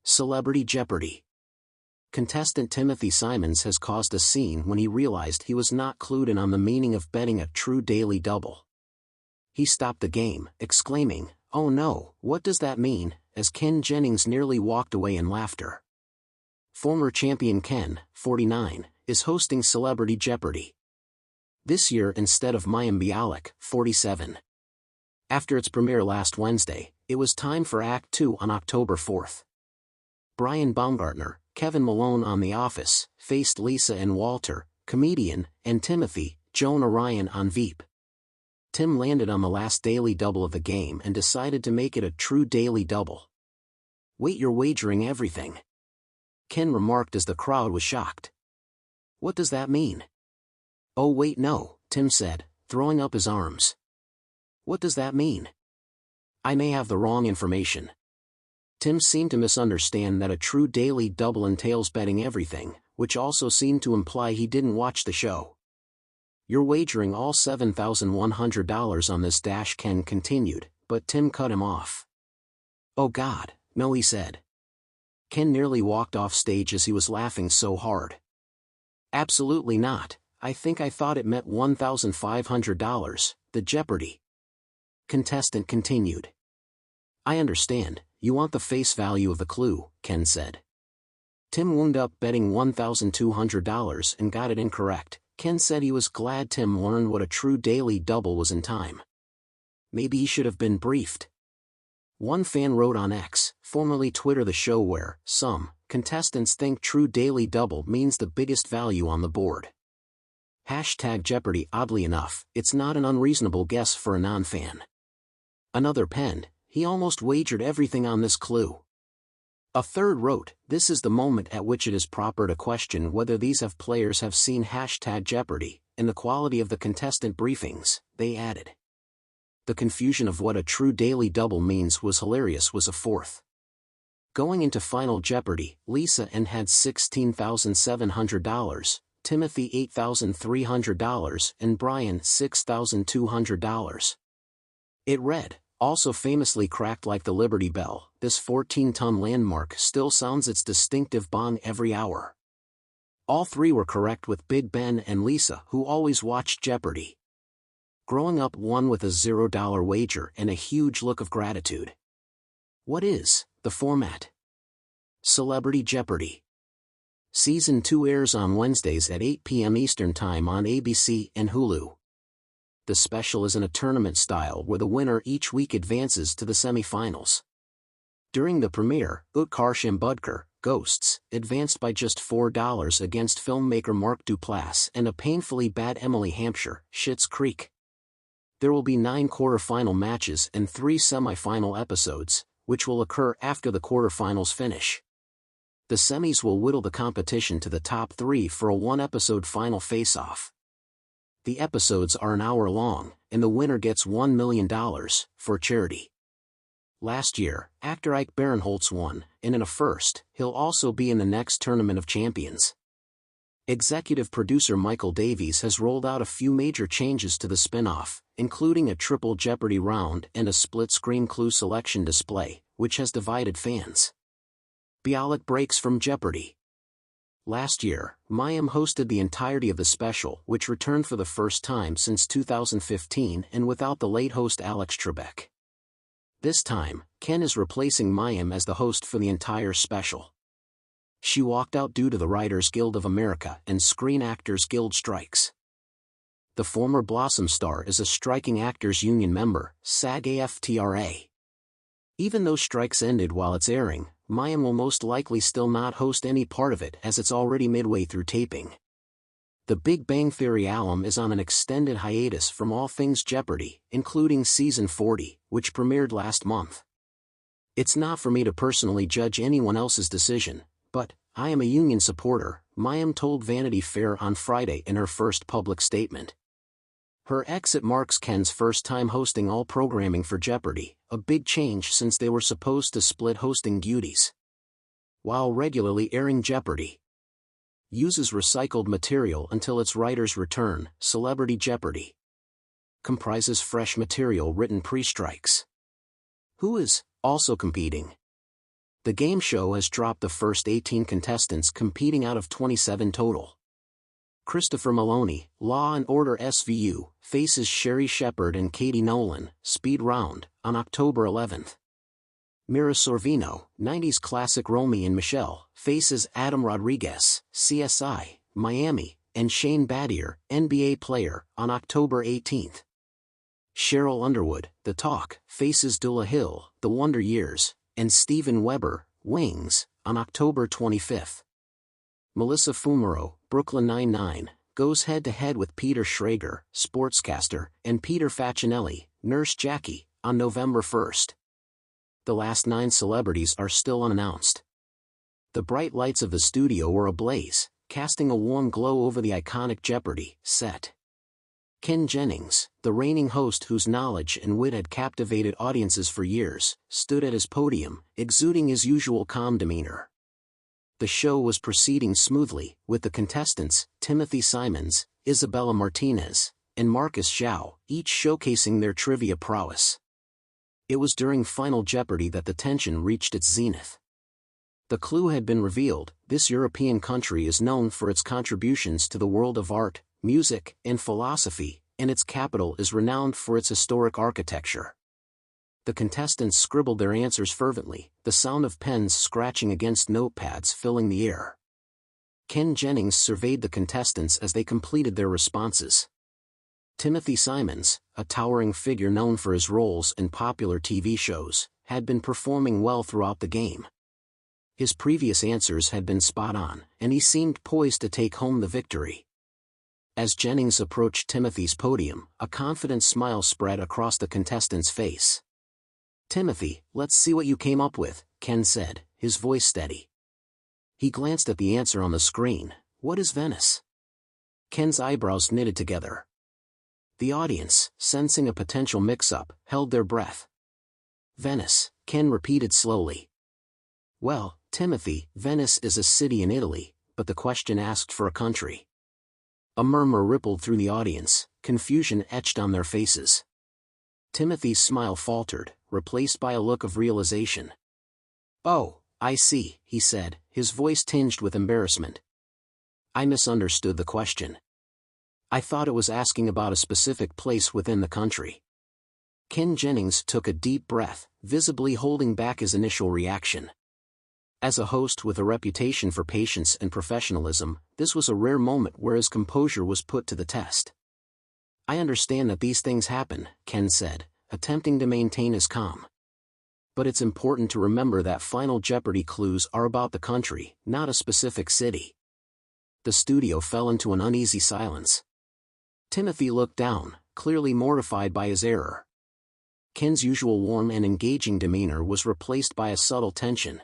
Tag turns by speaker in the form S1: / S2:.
S1: Celebrity Jeopardy! Contestant Timothy Simons has caused a scene when he realized he was not clued in on the meaning of betting a true daily double. He stopped the game, exclaiming, "Oh no, what does that mean?" as Ken Jennings nearly walked away in laughter. Former champion Ken, 49, is hosting Celebrity Jeopardy! This year instead of Mayim Bialik, 47. After its premiere last Wednesday, it was time for Act 2 on October 4th. Brian Baumgartner, Kevin Malone on The Office, faced Lisa and Walter, comedian, and Timothy, Joan Orion on Veep. Tim landed on the last daily double of the game and decided to make it a true daily double. "Wait, you're wagering everything?" Ken remarked as the crowd was shocked. "What does that mean?" "Oh wait, no," Tim said, throwing up his arms. "What does that mean? I may have the wrong information." Tim seemed to misunderstand that a true daily double entails betting everything, which also seemed to imply he didn't watch the show. "You're wagering all $7,100 on this dash," Ken continued, but Tim cut him off. "Oh God, no," he said. Ken nearly walked off stage as he was laughing so hard. "Absolutely not, I thought it meant $1,500, the Jeopardy!" Contestant continued. "I understand, you want the face value of the clue," Ken said. Tim wound up betting $1,200 and got it incorrect. Ken said he was glad Tim learned what a true daily double was in time. Maybe he should have been briefed. One fan wrote on X, formerly Twitter, the show where some contestants think true daily double means the biggest value on the board. #Jeopardy! Oddly enough, it's not an unreasonable guess for a non-fan. Another penned, "He almost wagered everything on this clue." A third wrote, "This is the moment at which it is proper to question whether these players have seen #Jeopardy! And the quality of the contestant briefings," they added. The confusion of what a true daily double means was hilarious, was a fourth. Going into Final Jeopardy, Lisa N had $16,700, Timothy $8,300, and Brian $6,200. It read, "Also famously cracked like the Liberty Bell, this 14-ton landmark still sounds its distinctive bong every hour." All three were correct, with Big Ben and Lisa, who always watched Jeopardy! Growing up, won with a $0 wager and a huge look of gratitude. What is the format? Celebrity Jeopardy! Season 2 airs on Wednesdays at 8 p.m. Eastern Time on ABC and Hulu. The special is in a tournament style where the winner each week advances to the semi-finals. During the premiere, Utkarsh Ambudkar, Ghosts, advanced by just $4 against filmmaker Mark Duplass and a painfully bad Emily Hampshire, Schitt's Creek. There will be 9 quarter-final matches and 3 semi-final episodes, which will occur after the quarter-finals finish. The semis will whittle the competition to the top 3 for a 1-episode final face-off. The episodes are an hour long, and the winner gets $1 million for charity. Last year, actor Ike Barinholtz won, and in a first, he'll also be in the next Tournament of Champions. Executive producer Michael Davies has rolled out a few major changes to the spin-off, including a triple Jeopardy round and a split-screen clue selection display, which has divided fans. Bialik breaks from Jeopardy! Last year, Mayim hosted the entirety of the special, which returned for the first time since 2015 and without the late host Alex Trebek. This time, Ken is replacing Mayim as the host for the entire special. She walked out due to the Writers Guild of America and Screen Actors Guild strikes. The former Blossom star is a striking actors union member, SAG-AFTRA. Even though strikes ended while it's airing, Mayim will most likely still not host any part of it as it's already midway through taping. The Big Bang Theory alum is on an extended hiatus from all things Jeopardy, including Season 40, which premiered last month. "It's not for me to personally judge anyone else's decision, but I am a union supporter," Mayim told Vanity Fair on Friday in her first public statement. Her exit marks Ken's first time hosting all programming for Jeopardy! A big change since they were supposed to split hosting duties. While regularly airing Jeopardy! Uses recycled material until its writers return, Celebrity Jeopardy! Comprises fresh material written pre-strikes. Who is also competing? The game show has dropped the first 18 contestants competing out of 27 total. Christopher Maloney, Law and Order SVU, faces Sherry Shepard and Katie Nolan, Speed Round, on October 11th. Mira Sorvino, 90s classic Romy and Michelle, faces Adam Rodriguez, CSI, Miami, and Shane Battier, NBA player, on October 18th. Cheryl Underwood, The Talk, faces Dula Hill, The Wonder Years, and Steven Weber, Wings, on October 25th. Melissa Fumero, Brooklyn Nine-Nine, goes head-to-head with Peter Schrager, sportscaster, and Peter Facinelli, Nurse Jackie, on November 1st. The last 9 celebrities are still unannounced. The bright lights of the studio were ablaze, casting a warm glow over the iconic Jeopardy! Set. Ken Jennings, the reigning host whose knowledge and wit had captivated audiences for years, stood at his podium, exuding his usual calm demeanor. The show was proceeding smoothly, with the contestants, Timothy Simons, Isabella Martinez, and Marcus Zhao, each showcasing their trivia prowess. It was during Final Jeopardy that the tension reached its zenith. The clue had been revealed: this European country is known for its contributions to the world of art, music, and philosophy, and its capital is renowned for its historic architecture. The contestants scribbled their answers fervently, the sound of pens scratching against notepads filling the air. Ken Jennings surveyed the contestants as they completed their responses. Timothy Simons, a towering figure known for his roles in popular TV shows, had been performing well throughout the game. His previous answers had been spot on, and he seemed poised to take home the victory. As Jennings approached Timothy's podium, a confident smile spread across the contestant's face. "Timothy, let's see what you came up with," Ken said, his voice steady. He glanced at the answer on the screen. "What is Venice?" Ken's eyebrows knitted together. The audience, sensing a potential mix-up, held their breath. "Venice," Ken repeated slowly. "Well, Timothy, Venice is a city in Italy, but the question asked for a country." A murmur rippled through the audience, confusion etched on their faces. Timothy's smile faltered, replaced by a look of realization. "Oh, I see," he said, his voice tinged with embarrassment. "I misunderstood the question. I thought it was asking about a specific place within the country." Ken Jennings took a deep breath, visibly holding back his initial reaction. As a host with a reputation for patience and professionalism, this was a rare moment where his composure was put to the test. "I understand that these things happen," Ken said, attempting to maintain his calm. "But it's important to remember that Final Jeopardy clues are about the country, not a specific city." The studio fell into an uneasy silence. Timothy looked down, clearly mortified by his error. Ken's usual warm and engaging demeanor was replaced by a subtle tension.